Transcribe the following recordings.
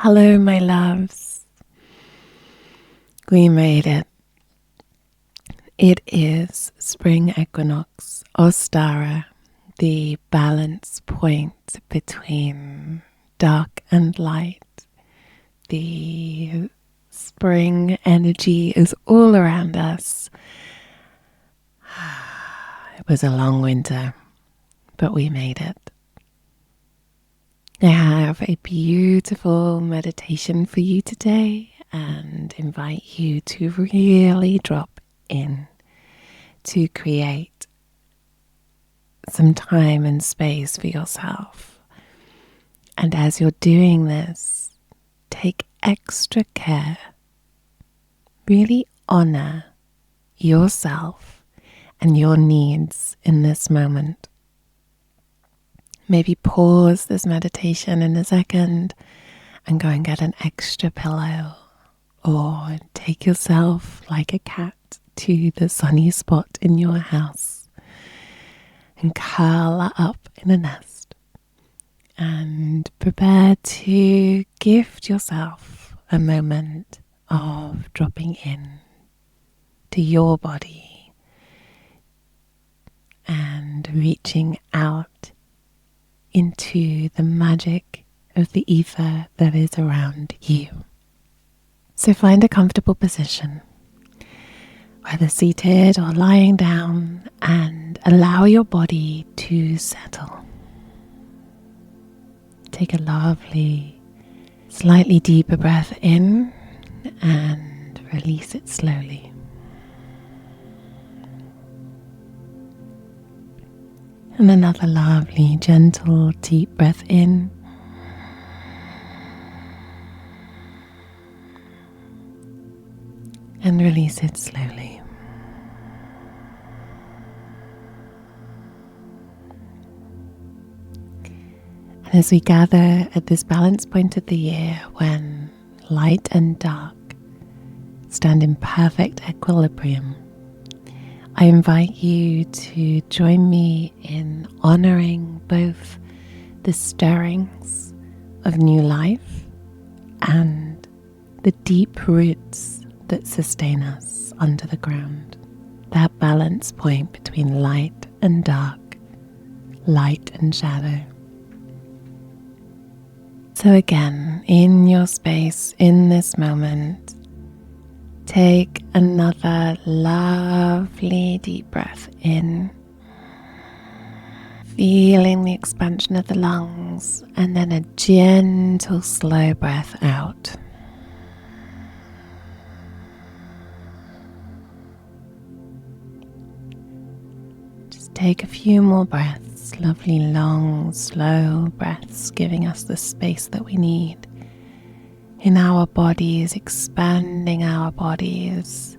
Hello, my loves. We made it. It is spring equinox, Ostara, the balance point between dark and light. The spring energy is all around us. It was a long winter, but we made it. I have a beautiful meditation for you today and invite you to really drop in to create some time and space for yourself. And as you're doing this, take extra care. Really honor yourself and your needs in this moment. Maybe pause this meditation in a second and go and get an extra pillow, or take yourself like a cat to the sunny spot in your house and curl up in a nest and prepare to gift yourself a moment of dropping in to your body and reaching out into the magic of the ether that is around you. So find a comfortable position, whether seated or lying down, and allow your body to settle. Take a lovely, slightly deeper breath in and release it slowly. And another lovely, gentle, deep breath in. And release it slowly. And as we gather at this balance point of the year when light and dark stand in perfect equilibrium, I invite you to join me in honoring both the stirrings of new life and the deep roots that sustain us under the ground. That balance point between light and dark, light and shadow. So again, in your space, in this moment, take another lovely deep breath in, feeling the expansion of the lungs, and then a gentle, slow breath out. Just take a few more breaths, lovely, long, slow breaths, giving us the space that we need in our bodies, expanding our bodies,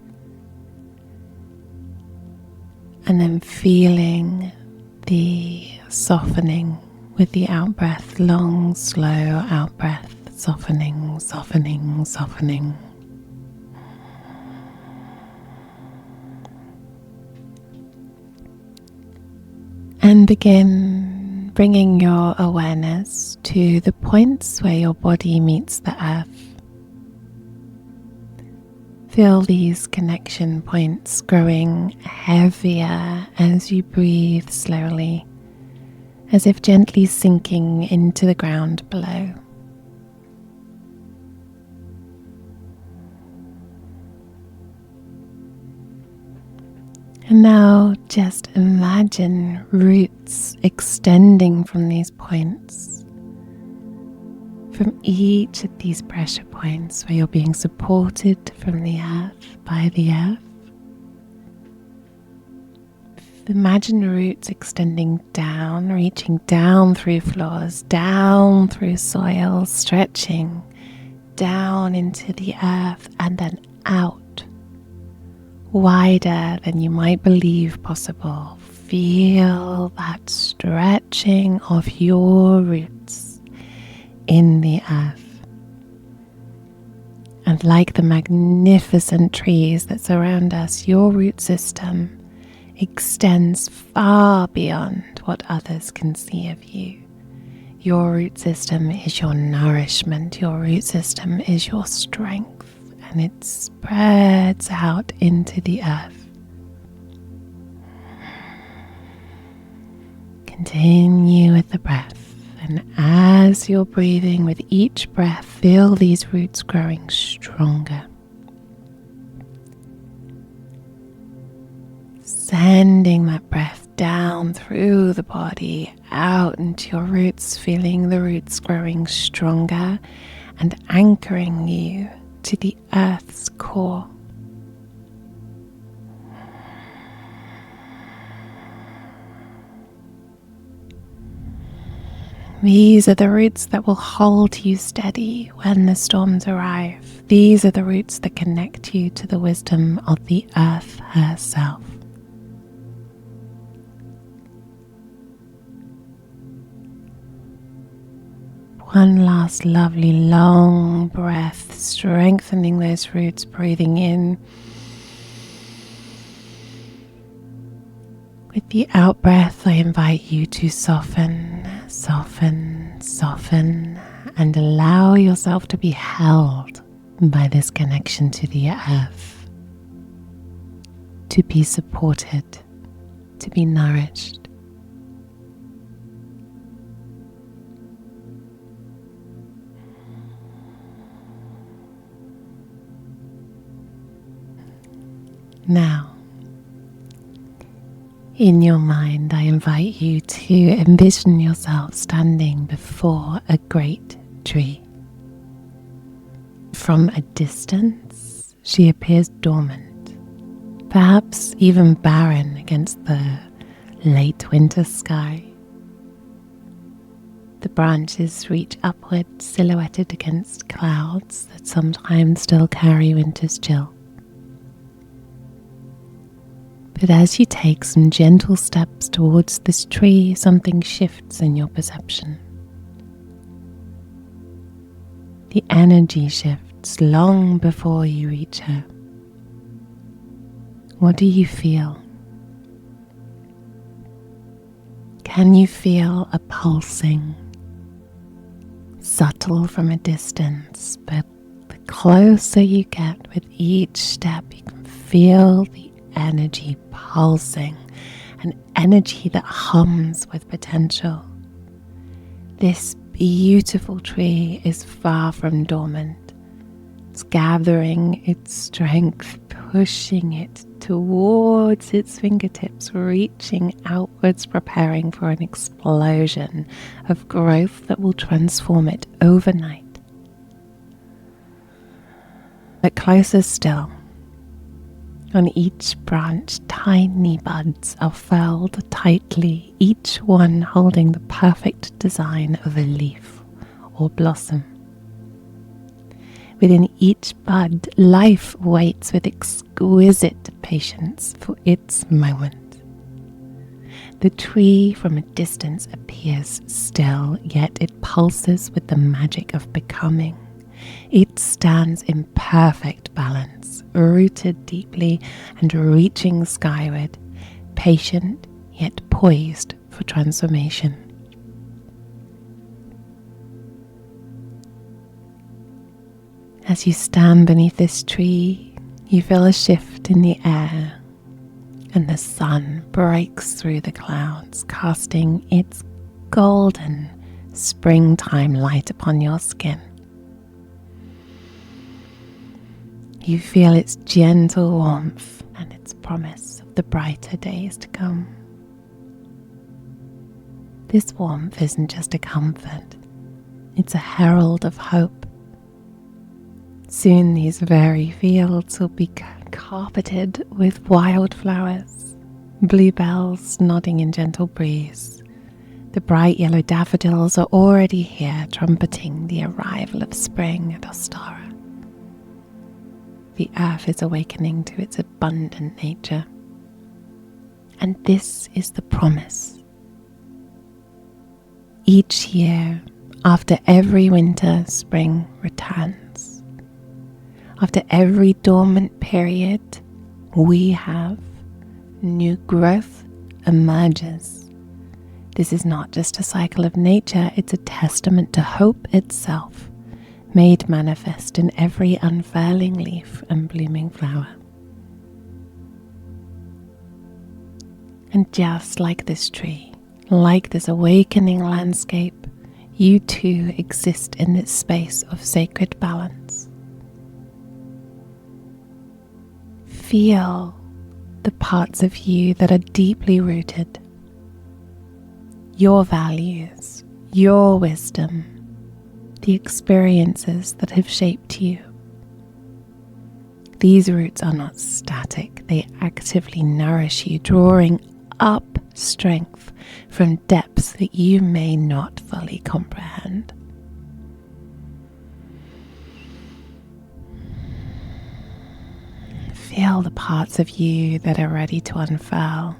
and then feeling the softening with the out-breath, long, slow out-breath, softening, softening, softening. And begin bringing your awareness to the points where your body meets the earth. Feel these connection points growing heavier as you breathe slowly, as if gently sinking into the ground below. And now just imagine roots extending from these points, from each of these pressure points where you're being supported from the earth, by the earth. Imagine roots extending down, reaching down through floors, down through soil, stretching down into the earth and then out, wider than you might believe possible. Feel that stretching of your roots in the earth. And like the magnificent trees that surround us, your root system extends far beyond what others can see of you. Your root system is your nourishment. Your root system is your strength, and it spreads out into the earth. Continue with the breath, and as you're breathing with each breath, feel these roots growing stronger. Sending that breath down through the body, out into your roots, feeling the roots growing stronger and anchoring you to the earth's core. These are the roots that will hold you steady when the storms arrive. These are the roots that connect you to the wisdom of the earth herself. One last lovely long breath, strengthening those roots, breathing in. With the out breath, I invite you to soften, soften, soften, and allow yourself to be held by this connection to the earth, to be supported, to be nourished. Now, in your mind, I invite you to envision yourself standing before a great tree. From a distance, she appears dormant, perhaps even barren against the late winter sky. The branches reach upward, silhouetted against clouds that sometimes still carry winter's chill. But as you take some gentle steps towards this tree, something shifts in your perception. The energy shifts long before you reach her. What do you feel? Can you feel a pulsing, subtle from a distance, but the closer you get with each step, you can feel the energy pulsing, an energy that hums with potential. This beautiful tree is far from dormant. It's gathering its strength, pushing it towards its fingertips, reaching outwards, preparing for an explosion of growth that will transform it overnight. But closer still, on each branch, tiny buds are furled tightly, each one holding the perfect design of a leaf or blossom. Within each bud, life waits with exquisite patience for its moment. The tree from a distance appears still, yet it pulses with the magic of becoming. It stands in perfect balance, rooted deeply and reaching skyward, patient yet poised for transformation. As you stand beneath this tree, you feel a shift in the air, and the sun breaks through the clouds, casting its golden springtime light upon your skin. You feel its gentle warmth and its promise of the brighter days to come. This warmth isn't just a comfort, it's a herald of hope. Soon these very fields will be carpeted with wildflowers, bluebells nodding in gentle breeze. The bright yellow daffodils are already here, trumpeting the arrival of spring at Ostara. The earth is awakening to its abundant nature. And this is the promise. Each year, after every winter, spring returns. After every dormant period, we have new growth emerges. This is not just a cycle of nature, it's a testament to hope itself, made manifest in every unfurling leaf and blooming flower. And just like this tree, like this awakening landscape, you too exist in this space of sacred balance. Feel the parts of you that are deeply rooted, your values, your wisdom, the experiences that have shaped you. These roots are not static, they actively nourish you, drawing up strength from depths that you may not fully comprehend. Feel the parts of you that are ready to unfurl.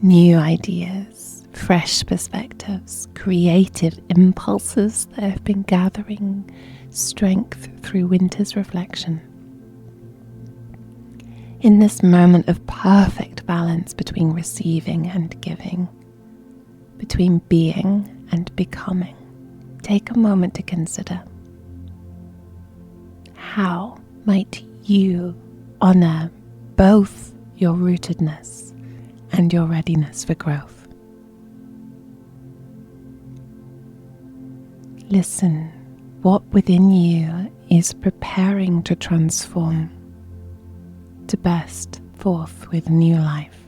New ideas, fresh perspectives, creative impulses that have been gathering strength through winter's reflection. In this moment of perfect balance between receiving and giving, between being and becoming, take a moment to consider: how might you honor both your rootedness and your readiness for growth? Listen, what within you is preparing to transform, to burst forth with new life.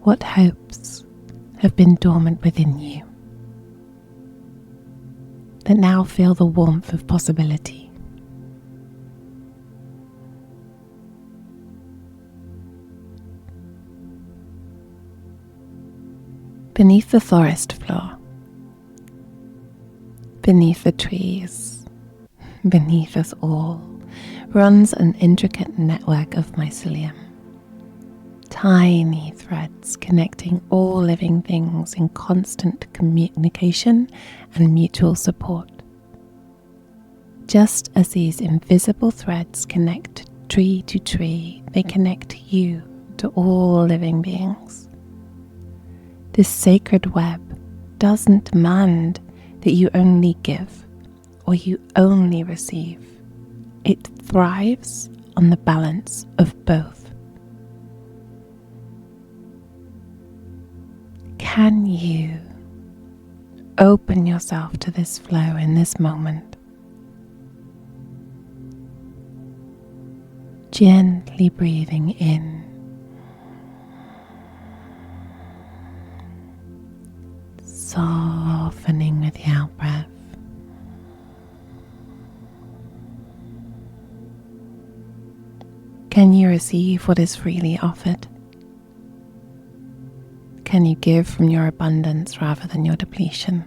What hopes have been dormant within you that now feel the warmth of possibility? Beneath the forest floor, beneath the trees, beneath us all, runs an intricate network of mycelium. Tiny threads connecting all living things in constant communication and mutual support. Just as these invisible threads connect tree to tree, they connect you to all living beings. This sacred web doesn't demand that you only give or you only receive. It thrives on the balance of both. Can you open yourself to this flow in this moment? Gently breathing in, softening with the out-breath. Can you receive what is freely offered? Can you give from your abundance rather than your depletion?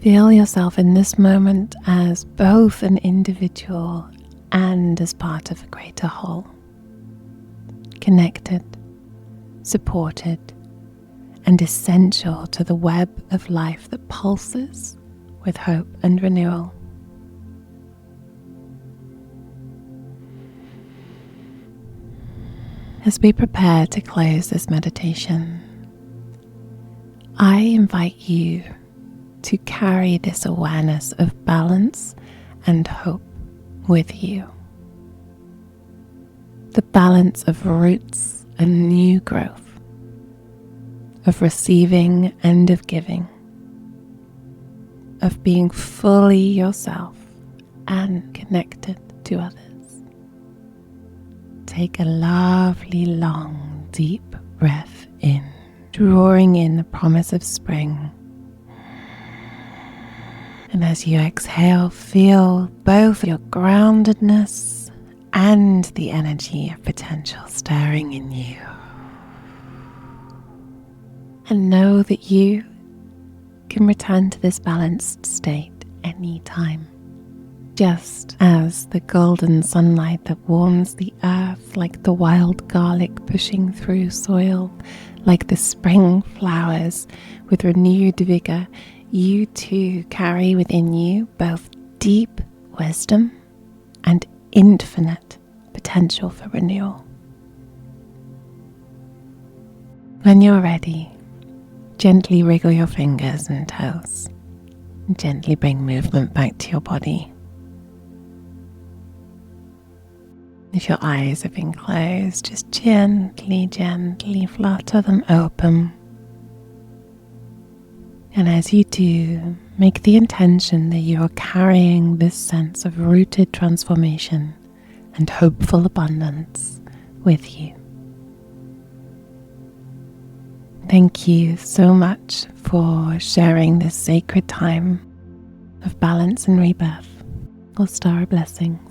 Feel yourself in this moment as both an individual and as part of a greater whole. Connected, supported, and essential to the web of life that pulses with hope and renewal. As we prepare to close this meditation, I invite you to carry this awareness of balance and hope with you. The balance of roots and new growth, of receiving and of giving, of being fully yourself and connected to others. Take a lovely, long, deep breath in, drawing in the promise of spring. And as you exhale, feel both your groundedness and the energy of potential stirring in you. And know that you can return to this balanced state anytime. Just as the golden sunlight that warms the earth, like the wild garlic pushing through soil, like the spring flowers with renewed vigor, you too carry within you both deep wisdom and infinite potential for renewal. When you're ready, gently wriggle your fingers and toes. And gently bring movement back to your body. If your eyes have been closed, just gently flutter them open. And as you do, make the intention that you are carrying this sense of rooted transformation and hopeful abundance with you. Thank you so much for sharing this sacred time of balance and rebirth. Ostara blessings.